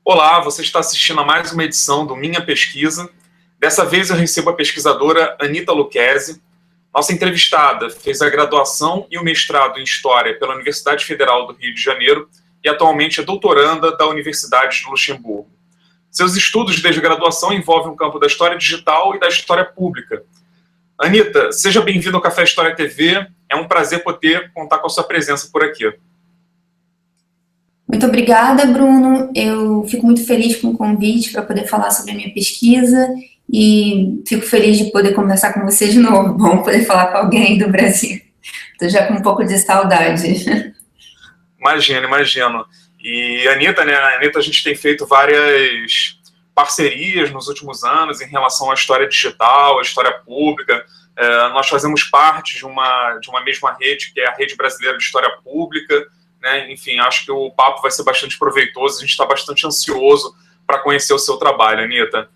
Olá, você está assistindo a mais uma edição do Minha Pesquisa. Dessa vez eu recebo a pesquisadora Anita Lucchesi. Nossa entrevistada fez a graduação e o mestrado em História pela Universidade Federal do Rio de Janeiro e atualmente é doutoranda da Universidade de Luxemburgo. Seus estudos desde a graduação envolvem o campo da história digital e da história pública. Anita, seja bem-vinda ao Café História TV. É um prazer poder contar com a sua presença por aqui. Muito obrigada, Bruno. Eu fico muito feliz com o convite para poder falar sobre a minha pesquisa e fico feliz de poder conversar com você de novo. Bom poder falar com alguém do Brasil. Estou já com um pouco de saudade. Imagino. E Anita, a gente tem feito várias parcerias nos últimos anos em relação à história digital, à história pública. Nós fazemos parte de uma mesma rede, que é a Rede Brasileira de História Pública. Enfim, acho que o papo vai ser bastante proveitoso, a gente está bastante ansioso para conhecer o seu trabalho, Anita.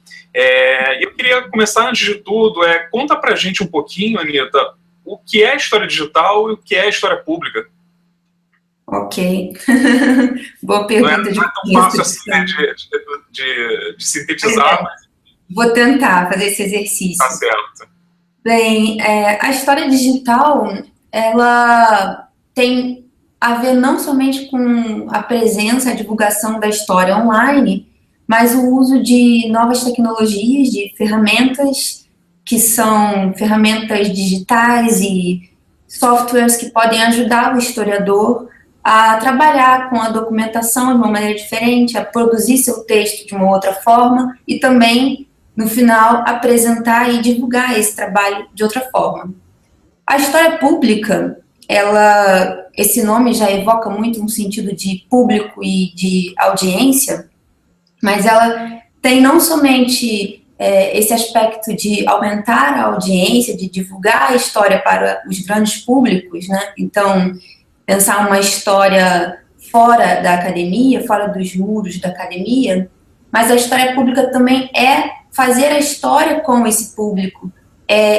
Eu queria começar, antes de tudo, conta para a gente um pouquinho, Anita, o que é história digital e o que é história pública. Ok. Boa pergunta. Não é tão fácil assim, de sintetizar, mas... Vou tentar fazer esse exercício. Tá certo. Bem, a história digital, ela tem a ver não somente com a presença, a divulgação da história online, mas o uso de novas tecnologias, de ferramentas que são ferramentas digitais e softwares que podem ajudar o historiador a trabalhar com a documentação de uma maneira diferente, a produzir seu texto de uma outra forma e também, no final, apresentar e divulgar esse trabalho de outra forma. A história pública, esse nome já evoca muito um sentido de público e de audiência, mas ela tem não somente esse aspecto de aumentar a audiência, de divulgar a história para os grandes públicos, né? Então, pensar uma história fora da academia, fora dos muros da academia, mas a história pública também é fazer a história com esse público,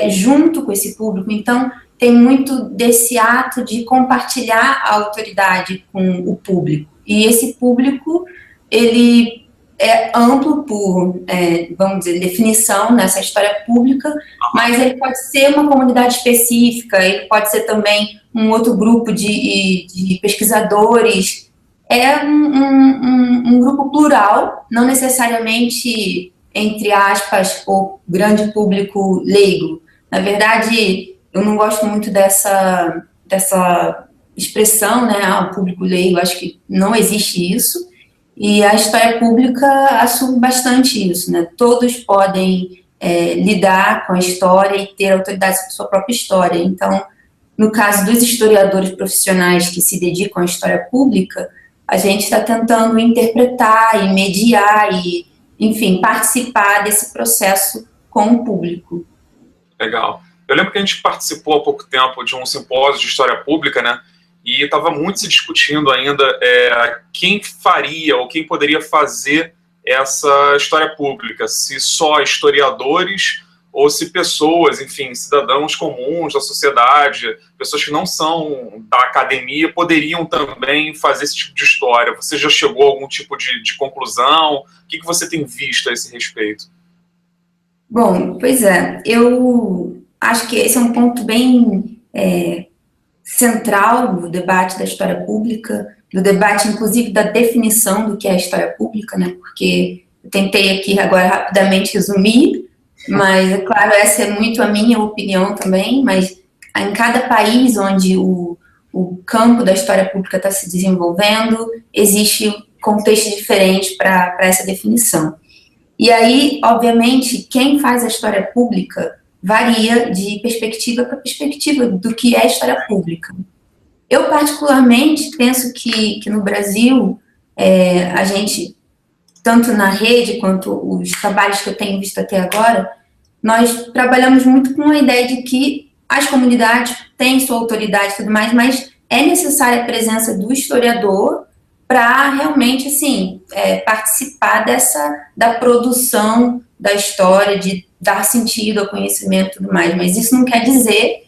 junto com esse público. Então, tem muito desse ato de compartilhar a autoridade com o público. E esse público, ele é amplo por, vamos dizer, definição nessa história pública, mas ele pode ser uma comunidade específica, ele pode ser também um outro grupo de pesquisadores. É um grupo plural, não necessariamente, entre aspas, o grande público leigo. Na verdade, eu não gosto muito dessa expressão, né, o público leigo, acho que não existe isso, e a história pública assume bastante isso, né, todos podem lidar com a história e ter autoridade sobre a sua própria história. Então, no caso dos historiadores profissionais que se dedicam à história pública, a gente está tentando interpretar e mediar e, enfim, participar desse processo com o público. Legal. Eu lembro que a gente participou há pouco tempo de um simpósio de história pública, né? E estava muito se discutindo ainda quem faria ou quem poderia fazer essa história pública, se só historiadores ou se pessoas, enfim, cidadãos comuns da sociedade, pessoas que não são da academia, poderiam também fazer esse tipo de história. Você já chegou a algum tipo de conclusão? O que você tem visto a esse respeito? Bom, pois eu acho que esse é um ponto bem central no debate da história pública, no debate, inclusive, da definição do que é a história pública, né? Porque eu tentei aqui agora rapidamente resumir, mas, é claro, essa é muito a minha opinião também, mas em cada país onde o campo da história pública está se desenvolvendo, existe um contexto diferente para essa definição. E aí, obviamente, quem faz a história pública varia de perspectiva para perspectiva do que é história pública. Eu, particularmente, penso que no Brasil, a gente, tanto na rede quanto os trabalhos que eu tenho visto até agora, nós trabalhamos muito com a ideia de que as comunidades têm sua autoridade e tudo mais, mas é necessária a presença do historiador para realmente, assim, participar da produção da história, de dar sentido ao conhecimento e tudo mais, mas isso não quer dizer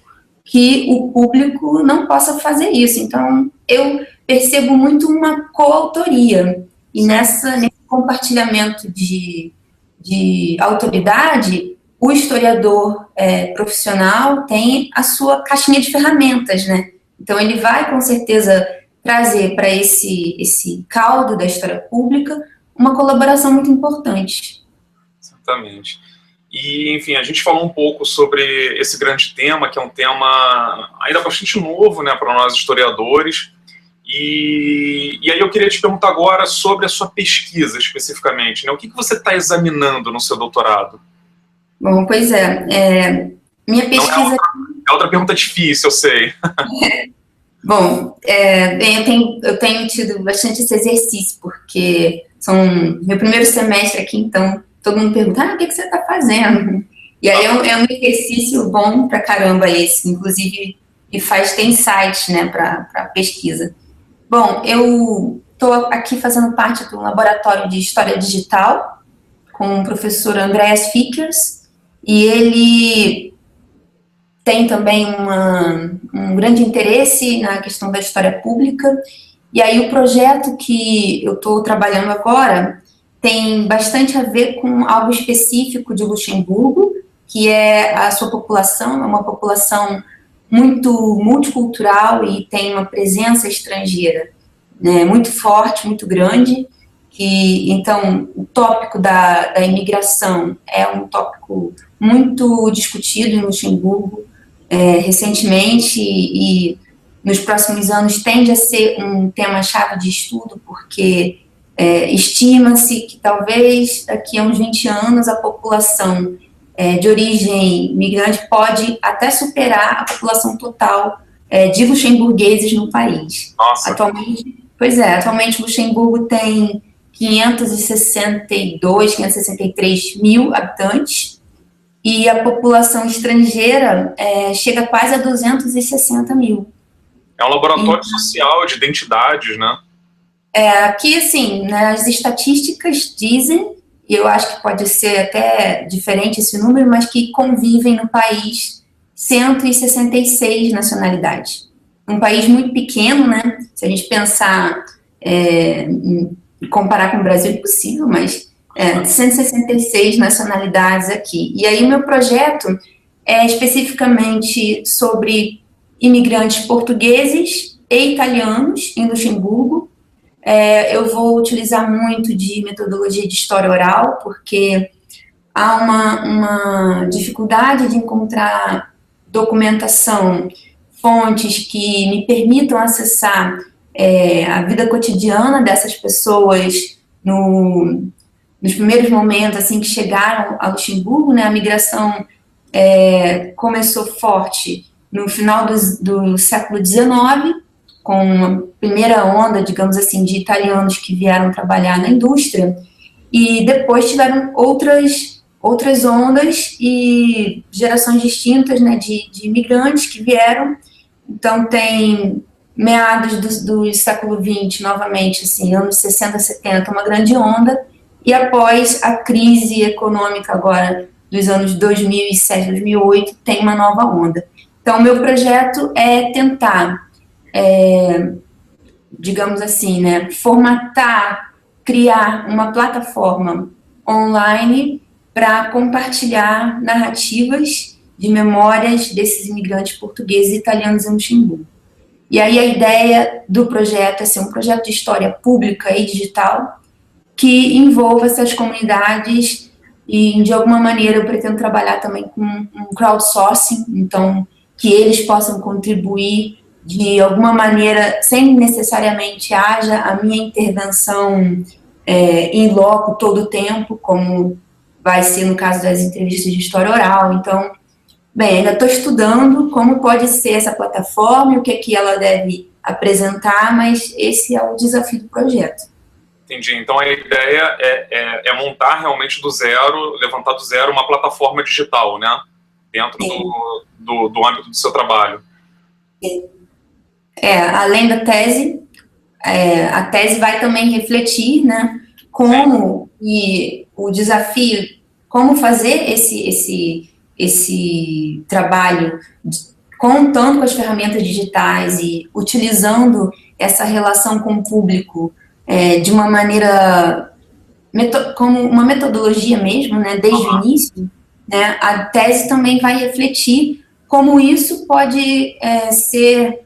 que o público não possa fazer isso. Então, eu percebo muito uma coautoria, e nesse compartilhamento de autoridade, o historiador profissional tem a sua caixinha de ferramentas, né? Então, ele vai, com certeza, trazer para esse caldo da história pública uma colaboração muito importante. Exatamente. E, enfim, a gente falou um pouco sobre esse grande tema, que é um tema ainda bastante novo, né, para nós historiadores. E aí eu queria te perguntar agora sobre a sua pesquisa, especificamente, né? O que você está examinando no seu doutorado? Bom, pois minha pesquisa... É outra pergunta difícil, eu sei. Bom, eu tenho tido bastante esse exercício, porque meu primeiro semestre aqui, então todo mundo pergunta, o que você está fazendo? E aí é um exercício bom pra caramba esse, inclusive, e tem site, né, para pesquisa. Bom, eu estou aqui fazendo parte do laboratório de História Digital, com o professor Andreas Fickers, e ele tem também um grande interesse na questão da história pública, e aí o projeto que eu estou trabalhando agora tem bastante a ver com algo específico de Luxemburgo, que é a sua população, é uma população muito multicultural e tem uma presença estrangeira, né, muito forte, muito grande, então o tópico da imigração é um tópico muito discutido em Luxemburgo recentemente e nos próximos anos tende a ser um tema-chave de estudo, porque estima-se que talvez daqui a uns 20 anos a população de origem migrante pode até superar a população total de luxemburgueses no país. Nossa. Atualmente Luxemburgo tem 563 mil habitantes e a população estrangeira chega quase a 260 mil. É um laboratório social de identidades, né? Aqui, assim, né, as estatísticas dizem, e eu acho que pode ser até diferente esse número, mas que convivem no país 166 nacionalidades. Um país muito pequeno, né? Se a gente pensar, comparar com o Brasil é impossível, mas 166 nacionalidades aqui. E aí o meu projeto é especificamente sobre imigrantes portugueses e italianos em Luxemburgo. Eu vou utilizar muito de metodologia de história oral, porque há uma dificuldade de encontrar documentação, fontes que me permitam acessar a vida cotidiana dessas pessoas nos primeiros momentos assim, que chegaram a Luxemburgo, né? A migração começou forte no final do século XIX, com a primeira onda, digamos assim, de italianos que vieram trabalhar na indústria, e depois tiveram outras ondas e gerações distintas, né, de imigrantes que vieram. Então, tem meados do século XX, novamente, assim, anos 60, 70, uma grande onda, e após a crise econômica agora dos anos 2007, 2008, tem uma nova onda. Então, o meu projeto é tentar digamos assim, né, criar uma plataforma online para compartilhar narrativas de memórias desses imigrantes portugueses e italianos em Luxemburgo. E aí a ideia do projeto é ser um projeto de história pública e digital que envolva essas comunidades e, de alguma maneira, eu pretendo trabalhar também com um crowdsourcing, então, que eles possam contribuir de alguma maneira, sem necessariamente haja a minha intervenção em loco todo o tempo, como vai ser no caso das entrevistas de história oral. Então, bem, ainda estou estudando como pode ser essa plataforma e o que ela deve apresentar, mas esse é o desafio do projeto. Entendi. Então, a ideia é montar realmente do zero, levantar do zero uma plataforma digital, né? Dentro do âmbito do seu trabalho. Sim. Além da tese, a tese vai também refletir, né, como e o desafio, como fazer esse trabalho contando com as ferramentas digitais e utilizando essa relação com o público de uma maneira como uma metodologia mesmo, né, desde o início, né, a tese também vai refletir como isso pode ser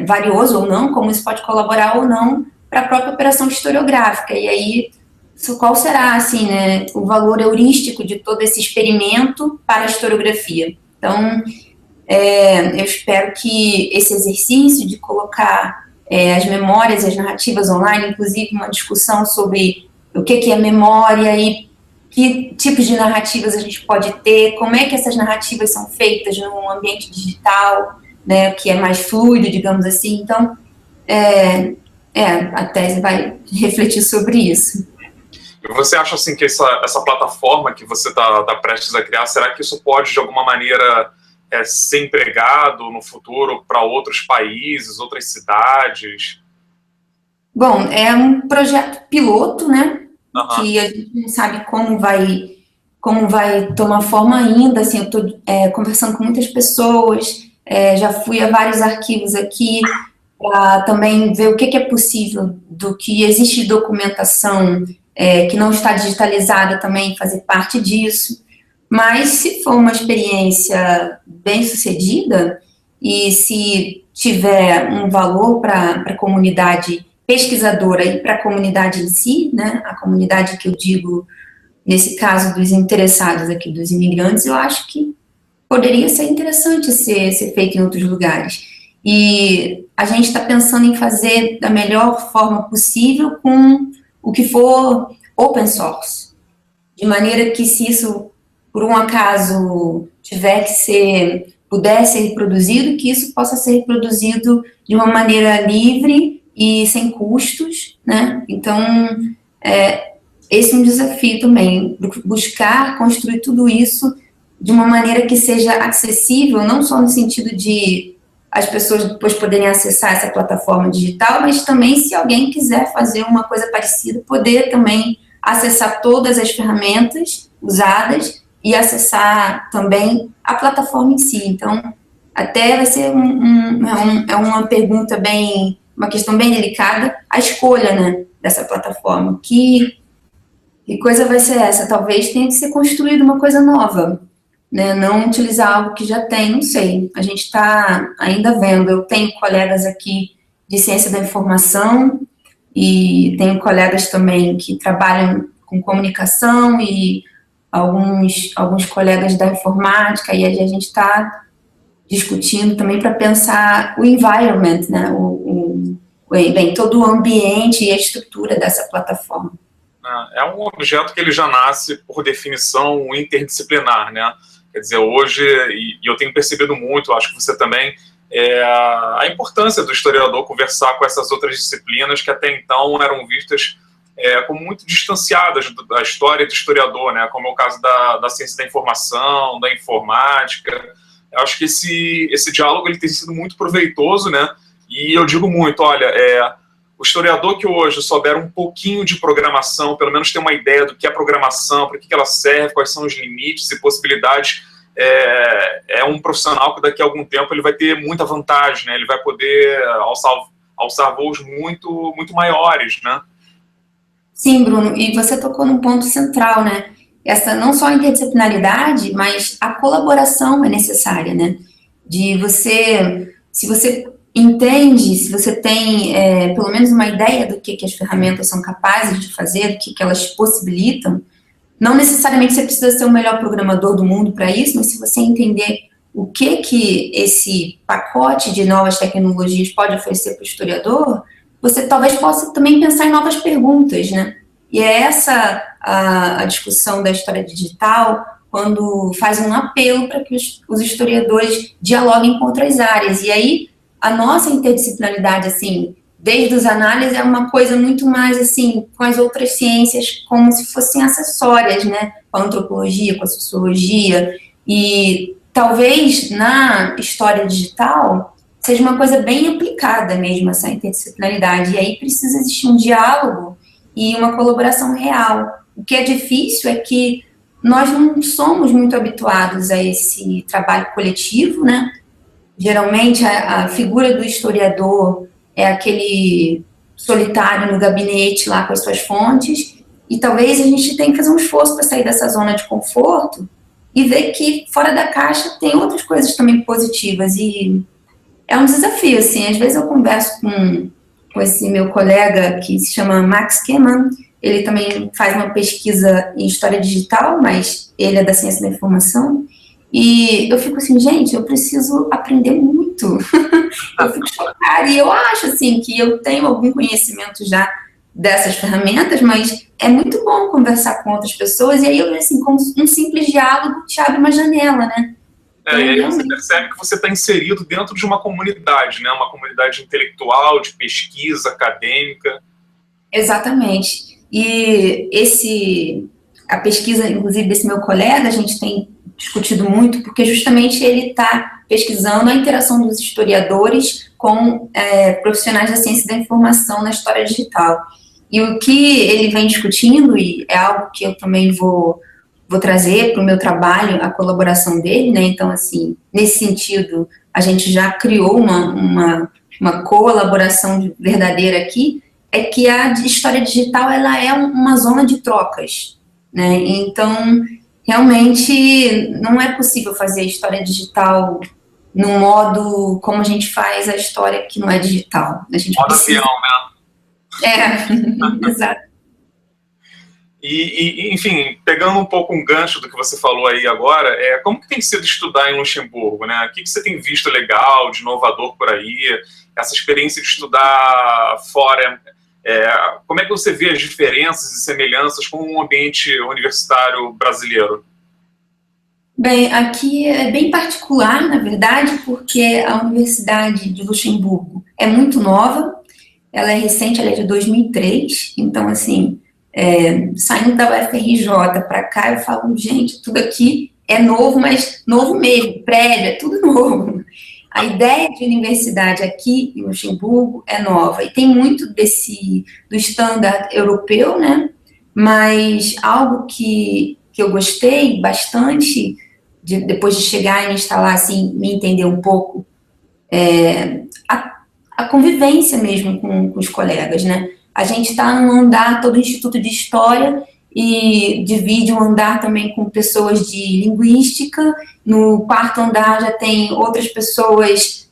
valioso ou não, como isso pode colaborar ou não para a própria operação historiográfica. E aí, qual será, assim, né, o valor heurístico de todo esse experimento para a historiografia? Então, eu espero que esse exercício de colocar as memórias e as narrativas online, inclusive uma discussão sobre o que é memória e que tipos de narrativas a gente pode ter, como é que essas narrativas são feitas no ambiente digital, né, que é mais fluido, digamos assim. Então, a tese vai refletir sobre isso. E você acha assim que essa plataforma que você está prestes a criar, será que isso pode de alguma maneira ser empregado no futuro para outros países, outras cidades? Bom, é um projeto piloto, né? Que a gente não sabe como vai tomar forma ainda. Assim, eu estou conversando com muitas pessoas, já fui a vários arquivos aqui para também ver o que é possível, do que existe de documentação que não está digitalizada também, fazer parte disso. Mas se for uma experiência bem sucedida e se tiver um valor para a comunidade pesquisadora e para a comunidade em si, né, a comunidade que eu digo, nesse caso dos interessados aqui, dos imigrantes, eu acho que poderia ser interessante ser feito em outros lugares. E a gente está pensando em fazer da melhor forma possível com o que for open source, de maneira que se isso, por um acaso, puder ser reproduzido, que isso possa ser reproduzido de uma maneira livre e sem custos, né? Então, esse é um desafio também, buscar construir tudo isso de uma maneira que seja acessível, não só no sentido de as pessoas depois poderem acessar essa plataforma digital, mas também, se alguém quiser fazer uma coisa parecida, poder também acessar todas as ferramentas usadas e acessar também a plataforma em si. Então, até vai ser uma pergunta uma questão bem delicada, a escolha, né, dessa plataforma. Que coisa vai ser essa? Talvez tenha que ser construída uma coisa nova, né? Não utilizar algo que já tem, não sei. A gente está ainda vendo. Eu tenho colegas aqui de ciência da informação e tenho colegas também que trabalham com comunicação e alguns colegas da informática, e a gente está discutindo também para pensar o environment, né? Todo o ambiente e a estrutura dessa plataforma. É um objeto que ele já nasce, por definição, interdisciplinar, né? Quer dizer, hoje, e eu tenho percebido muito, acho que você também, a importância do historiador conversar com essas outras disciplinas que até então eram vistas como muito distanciadas da história do historiador, né? Como é o caso da ciência da informação, da informática. Eu acho que esse diálogo ele tem sido muito proveitoso, né? E eu digo muito, olha, o historiador que hoje souber um pouquinho de programação, pelo menos ter uma ideia do que é programação, para que ela serve, quais são os limites e possibilidades, é um profissional que daqui a algum tempo ele vai ter muita vantagem, né? Ele vai poder alçar voos muito, muito maiores, né? Sim, Bruno, e você tocou num ponto central, né? Essa não só a interdisciplinaridade, mas a colaboração é necessária, né? Se você entende, se você tem pelo menos uma ideia do que as ferramentas são capazes de fazer, do que elas possibilitam, não necessariamente você precisa ser o melhor programador do mundo para isso, mas se você entender o que esse pacote de novas tecnologias pode oferecer para o historiador, você talvez possa também pensar em novas perguntas, né? E é essa a discussão da história digital, quando faz um apelo para que os historiadores dialoguem com outras áreas. E aí, a nossa interdisciplinaridade, assim, desde as análises, é uma coisa muito mais, assim, com as outras ciências, como se fossem acessórias, né? Com a antropologia, com a sociologia. E talvez, na história digital, seja uma coisa bem aplicada mesmo, essa interdisciplinaridade. E aí precisa existir um diálogo e uma colaboração real. O que é difícil é que nós não somos muito habituados a esse trabalho coletivo, né? Geralmente, a figura do historiador é aquele solitário no gabinete lá com as suas fontes, E talvez a gente tenha que fazer um esforço para sair dessa zona de conforto e ver que fora da caixa tem outras coisas também positivas. E é um desafio, assim. Às vezes eu converso com esse meu colega que se chama Max Keman. Ele também faz uma pesquisa em história digital, mas ele é da ciência da informação. E eu fico assim, gente, eu preciso aprender muito. Eu fico chocada. E eu acho, assim, que eu tenho algum conhecimento já dessas ferramentas, mas é muito bom conversar com outras pessoas. E aí, eu assim, com um simples diálogo te abre uma janela, né? E aí você percebe que você está inserido dentro de uma comunidade, né? Uma comunidade intelectual, de pesquisa, acadêmica. Exatamente. E a pesquisa, inclusive, desse meu colega, a gente tem discutido muito, porque justamente ele está pesquisando a interação dos historiadores com profissionais da ciência da informação na história digital. E o que ele vem discutindo, e é algo que eu também vou trazer para o meu trabalho, a colaboração dele, né? Então, assim, nesse sentido, a gente já criou uma colaboração verdadeira aqui, é que a história digital, ela é uma zona de trocas, né? Então, realmente, não é possível fazer história digital no modo como a gente faz a história que não é digital. A gente modo precisa... avião, né? Exato. E, enfim, pegando um pouco um gancho do que você falou aí agora, como que tem sido estudar em Luxemburgo, né? O que você tem visto legal, de inovador por aí? Essa experiência de estudar fora, como é que você vê as diferenças e semelhanças com o ambiente universitário brasileiro? Bem, aqui é bem particular, na verdade, porque a Universidade de Luxemburgo é muito nova, ela é recente, ela é de 2003, então, assim, saindo da UFRJ para cá, eu falo, gente, tudo aqui é novo, mas novo mesmo, prédio, é tudo novo. A ideia de universidade aqui em Luxemburgo é nova, e tem muito do standard europeu, né, mas algo que eu gostei bastante, depois de chegar e me instalar, assim, me entender um pouco, a convivência mesmo com os colegas, né? A gente está no andar todo o Instituto de História e divide um andar também com pessoas de Linguística, no quarto andar já tem outras pessoas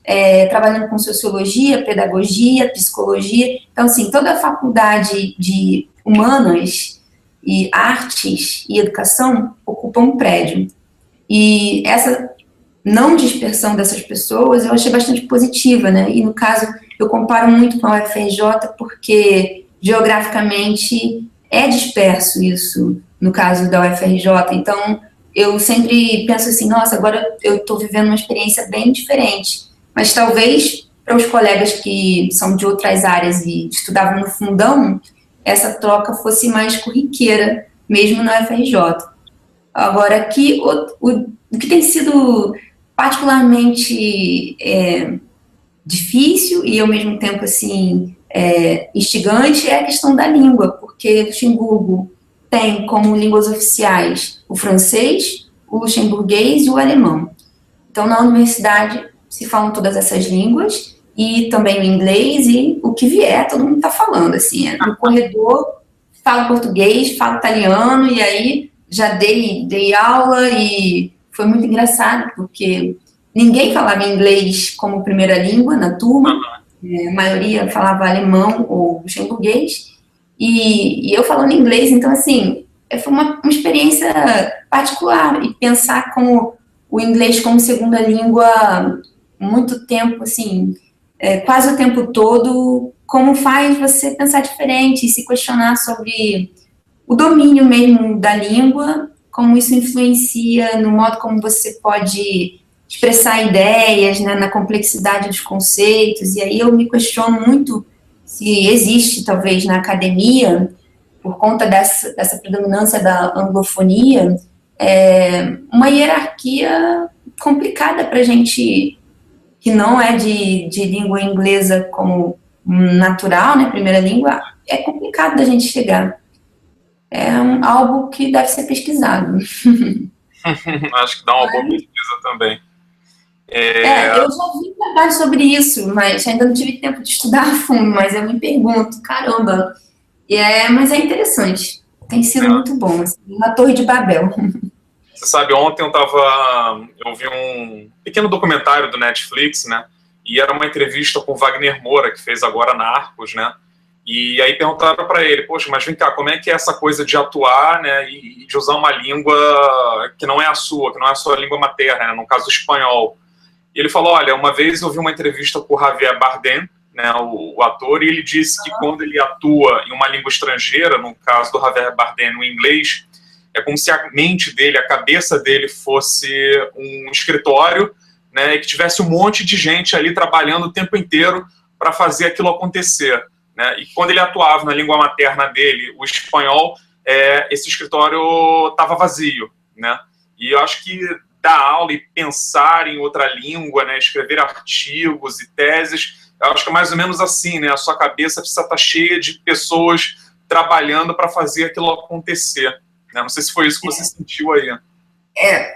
trabalhando com Sociologia, Pedagogia, Psicologia, então, assim, toda a faculdade de Humanas e Artes e Educação ocupa um prédio. E essa não dispersão dessas pessoas eu achei bastante positiva, né? E no caso, eu comparo muito com a UFRJ porque geograficamente é disperso isso, no caso da UFRJ. Então, eu sempre penso assim, nossa, agora eu estou vivendo uma experiência bem diferente. Mas talvez para os colegas que são de outras áreas e estudavam no fundão, essa troca fosse mais corriqueira, mesmo na UFRJ. Agora, aqui, o que tem sido particularmente difícil e, ao mesmo tempo, assim, instigante é a questão da língua, porque Luxemburgo tem como línguas oficiais o francês, o luxemburguês e o alemão. Então, na universidade se falam todas essas línguas e também o inglês e o que vier, todo mundo está falando, assim, no corredor, fala português, fala italiano e aí já dei aula e foi muito engraçado, porque ninguém falava inglês como primeira língua na turma, a maioria falava alemão ou luxemburguês, e eu falando inglês, então, assim, foi uma experiência particular, e pensar como o inglês como segunda língua muito tempo, assim, quase o tempo todo, como faz você pensar diferente e se questionar sobre o domínio mesmo da língua, como isso influencia no modo como você pode expressar ideias, né, na complexidade dos conceitos, e aí eu me questiono muito se existe, talvez, na academia, por conta dessa predominância da anglofonia, uma hierarquia complicada para a gente que não é de língua inglesa como natural, né, primeira língua, é complicado da gente chegar. É algo que deve ser pesquisado. Acho que dá uma boa pesquisa também. Eu já vi trabalho sobre isso, mas ainda não tive tempo de estudar a fundo, mas eu me pergunto, caramba, mas é interessante. tem sido muito bom, assim, uma torre de Babel. Você sabe, ontem eu vi um pequeno documentário do Netflix, né? E era uma entrevista com o Wagner Moura, que fez agora Narcos, né? E aí perguntaram para ele, poxa, mas vem cá, como é que é essa coisa de atuar, né, e de usar uma língua que não é a sua língua materna, né, no caso o espanhol. E ele falou, olha, uma vez eu vi uma entrevista com o Javier Bardem, né, o ator, e ele disse que quando ele atua em uma língua estrangeira, no caso do Javier Bardem, no inglês, é como se a mente dele, a cabeça dele fosse um escritório, né, e que tivesse um monte de gente ali trabalhando o tempo inteiro para fazer aquilo acontecer. Né? E quando ele atuava na língua materna dele, o espanhol, esse escritório estava vazio. Né? E eu acho que dar aula e pensar em outra língua, né, escrever artigos e teses, eu acho que é mais ou menos assim, né? A sua cabeça precisa estar cheia de pessoas trabalhando para fazer aquilo acontecer. Né? Não sei se foi isso que você sentiu aí.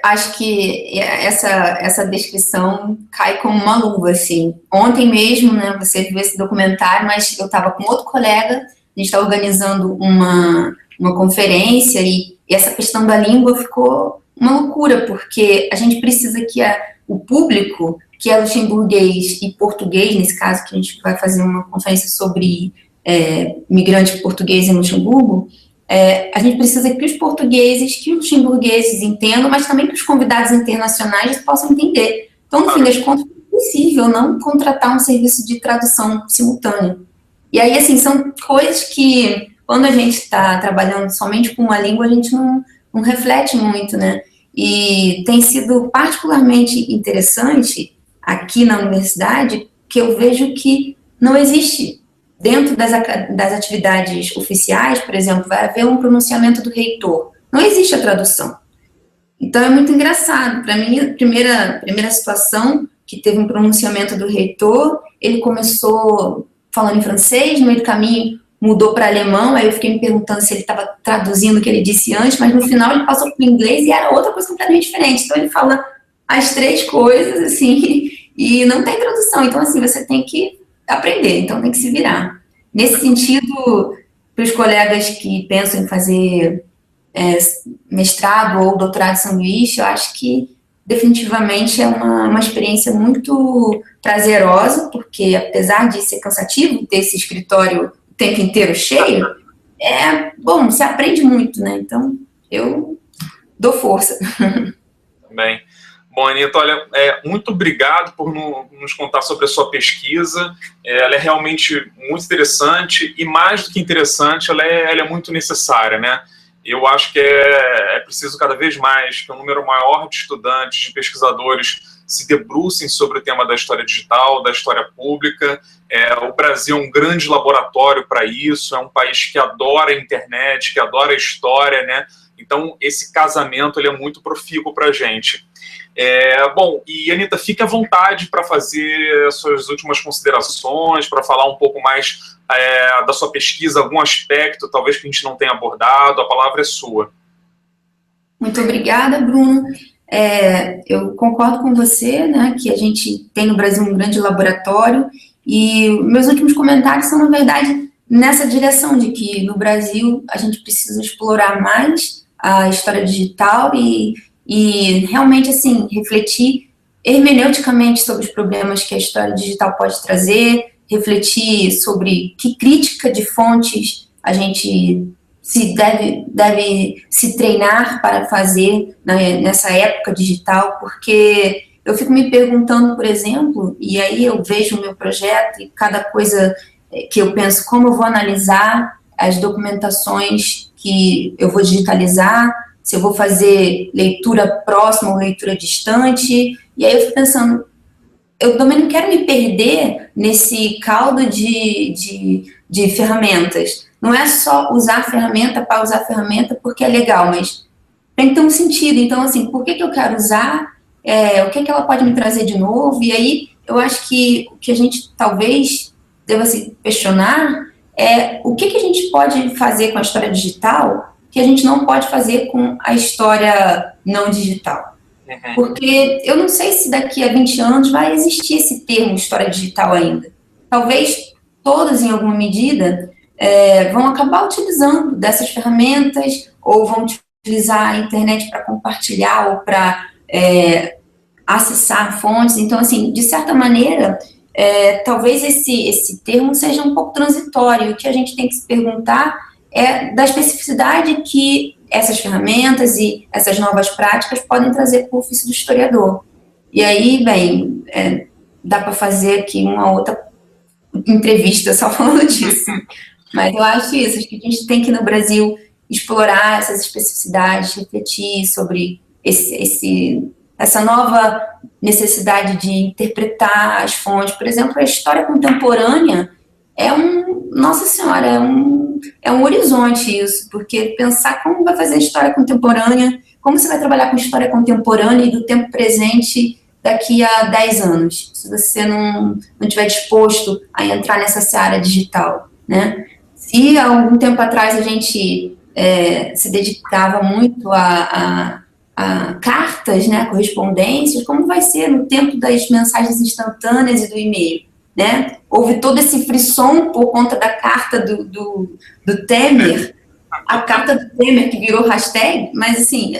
Acho que essa descrição cai como uma luva, assim. Ontem mesmo, né, você viu esse documentário, mas eu estava com outro colega, a gente está organizando uma conferência e essa questão da língua ficou uma loucura, porque a gente precisa que o público, que é luxemburguês e português, nesse caso que a gente vai fazer uma conferência sobre migrante português em Luxemburgo, a gente precisa que os portugueses, que os luxemburgueses entendam, mas também que os convidados internacionais possam entender. Então, no fim das contas, é possível não contratar um serviço de tradução simultânea. E aí, assim, são coisas que, quando a gente está trabalhando somente com uma língua, a gente não reflete muito, né? E tem sido particularmente interessante aqui na universidade, que eu vejo que não existe. Dentro das atividades oficiais, por exemplo, vai haver um pronunciamento do reitor. Não existe a tradução. Então, é muito engraçado. Para mim, a primeira situação que teve um pronunciamento do reitor, ele começou falando em francês, no meio do caminho mudou para alemão, aí eu fiquei me perguntando se ele estava traduzindo o que ele disse antes, mas no final ele passou para o inglês e era outra coisa completamente diferente. Então, ele fala as três coisas, assim, e não tem tradução. Então, assim, você tem que aprender, então tem que se virar. Nesse sentido, para os colegas que pensam em fazer mestrado ou doutorado em sanduíche, eu acho que definitivamente é uma experiência muito prazerosa, porque apesar de ser cansativo ter esse escritório o tempo inteiro cheio, bom, você aprende muito, né? Então, eu dou força. Bem. Bom, Anita, olha, muito obrigado por nos contar sobre a sua pesquisa. Ela é realmente muito interessante e, mais do que interessante, ela é muito necessária, né? Eu acho que é preciso cada vez mais que um número maior de estudantes, de pesquisadores, se debrucem sobre o tema da história digital, da história pública. O Brasil é um grande laboratório para isso, é um país que adora a internet, que adora a história, né? Então, esse casamento ele é muito profícuo para a gente. Bom, e Anita, fique à vontade para fazer as suas últimas considerações, para falar um pouco mais da sua pesquisa, algum aspecto, talvez que a gente não tenha abordado, a palavra é sua. Muito obrigada, Bruno. Eu concordo com você, né, que a gente tem no Brasil um grande laboratório, e meus últimos comentários são, na verdade, nessa direção de que no Brasil a gente precisa explorar mais a história digital e realmente, assim, refletir hermeneuticamente sobre os problemas que a história digital pode trazer, refletir sobre que crítica de fontes a gente deve se treinar para fazer nessa época digital, porque eu fico me perguntando, por exemplo, e aí eu vejo o meu projeto e cada coisa que eu penso, como eu vou analisar as documentações que eu vou digitalizar, se eu vou fazer leitura próxima ou leitura distante, e aí eu fico pensando, eu também não quero me perder nesse caldo de ferramentas. Não é só usar a ferramenta para usar a ferramenta porque é legal, mas tem que ter um sentido. Então, assim, por que eu quero usar? O que ela pode me trazer de novo? E aí, eu acho que o que a gente talvez deva se questionar é o que a gente pode fazer com a história digital que a gente não pode fazer com a história não digital. Porque eu não sei se daqui a 20 anos vai existir esse termo história digital ainda. Talvez todos, em alguma medida, vão acabar utilizando dessas ferramentas ou vão utilizar a internet para compartilhar ou para acessar fontes. Então, assim, de certa maneira, talvez esse termo seja um pouco transitório. O que a gente tem que se perguntar é da especificidade que essas ferramentas e essas novas práticas podem trazer para o ofício do historiador. E aí, bem, dá para fazer aqui uma outra entrevista só falando disso. Mas eu acho isso, acho que a gente tem que, no Brasil, explorar essas especificidades, refletir sobre essa nova necessidade de interpretar as fontes. Por exemplo, a história contemporânea nossa senhora, é um horizonte isso, porque pensar como vai fazer história contemporânea, como você vai trabalhar com história contemporânea e do tempo presente daqui a 10 anos, se você não estiver disposto a entrar nessa seara digital, né? Se há algum tempo atrás a gente se dedicava muito a cartas, né, correspondências, como vai ser no tempo das mensagens instantâneas e do e-mail, né? Houve todo esse frisson por conta da carta do Temer, a carta do Temer que virou hashtag, mas assim,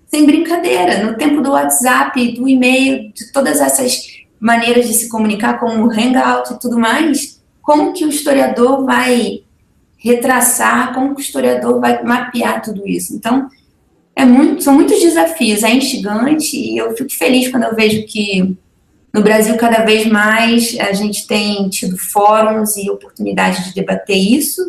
sem brincadeira, no tempo do WhatsApp, do e-mail, de todas essas maneiras de se comunicar, como o Hangout e tudo mais, como que o historiador vai retraçar, como que o historiador vai mapear tudo isso? Então, são muitos desafios, é instigante, e eu fico feliz quando eu vejo que no Brasil, cada vez mais, a gente tem tido fóruns e oportunidade de debater isso,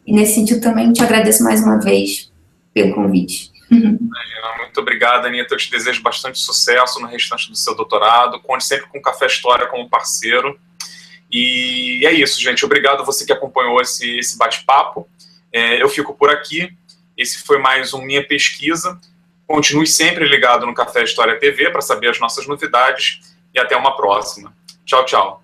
e nesse sentido também te agradeço mais uma vez pelo convite. Muito obrigado, Anita, eu te desejo bastante sucesso no restante do seu doutorado, conte sempre com o Café História como parceiro, e é isso, gente, obrigado a você que acompanhou esse bate-papo, eu fico por aqui, esse foi mais um Minha Pesquisa, continue sempre ligado no Café História TV para saber as nossas novidades, e até uma próxima. Tchau, tchau.